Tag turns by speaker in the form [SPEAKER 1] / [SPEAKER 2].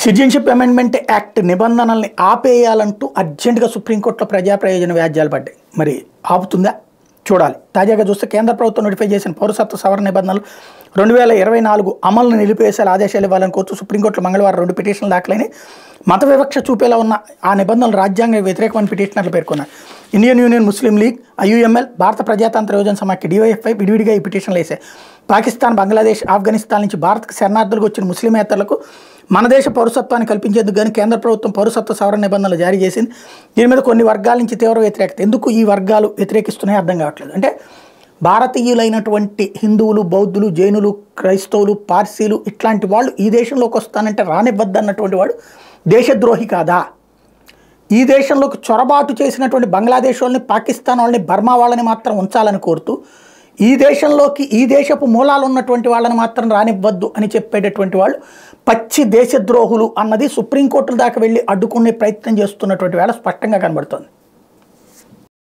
[SPEAKER 1] Citizenship amendment act నిబంధనల్ని ఆపేయాలంటూ అర్జెంటుగా సుప్రీంకోర్టులో ప్రజా ప్రయోజన వ్యాజ్యాలు పడ్డాయి. మరి ఆపుతుందా చూడాలి. తాజాగా చూస్తే కేంద్ర ప్రభుత్వం నోటిఫై చేసిన పౌరసత్వ సవరణ నిబంధనలు 2024 అమలును నిలిపివేసేలా ఆదేశాలు ఇవ్వాలని కోరుతూ సుప్రీంకోర్టులో మంగళవారం 2 పిటిషన్లు దాఖలైన మత వివక్ష చూపేలా ఉన్న ఆ నిబంధనలు రాజ్యాంగ వ్యతిరేకమైన పిటిషనర్లు పేర్కొన్నారు. ఇండియన్ యూనియన్ ముస్లిం లీగ్, ఐయుఎంఎల్, భారత ప్రజాతంత్ర యోజన సమాఖ్య డివైఎఫ్ఐ విడివిడిగా ఈ పిటిషన్లు వేశాయి. పాకిస్తాన్, బంగ్లాదేశ్, ఆఫ్ఘనిస్తాన్ నుంచి భారత్కు శరణార్థులకు వచ్చిన ముస్లిమేతరులకు మన దేశ పౌరసత్వాన్ని కల్పించేందుకు కానీ కేంద్ర ప్రభుత్వం పౌరసత్వ సవరణ నిబంధనలు జారీ చేసింది. దీని మీద కొన్ని వర్గాల నుంచి తీవ్ర వ్యతిరేకత. ఎందుకు ఈ వర్గాలు వ్యతిరేకిస్తున్నాయో అర్థం కావట్లేదు. అంటే భారతీయులైనటువంటి హిందువులు, బౌద్ధులు, జైనులు, క్రైస్తవులు, పార్సీలు ఇట్లాంటి వాళ్ళు ఈ దేశంలోకి వస్తానంటే రానివ్వద్దన్నటువంటి వాడు దేశద్రోహి కాదా? ఈ దేశంలోకి చొరబాటు చేసినటువంటి బంగ్లాదేశ్ వాళ్ళని, పాకిస్తాన్ వాళ్ళని, బర్మా వాళ్ళని మాత్రం ఉంచాలని కోరుతూ ఈ దేశంలోకి ఈ దేశపు మూలాలు ఉన్నటువంటి వాళ్ళని మాత్రం రానివ్వద్దు అని చెప్పేటటువంటి వాళ్ళు పచ్చి దేశద్రోహులు అన్నది సుప్రీంకోర్టుల దాకా వెళ్ళి అడ్డుకునే ప్రయత్నం చేస్తున్నటువంటి వేళ స్పష్టంగా కనబడుతోంది.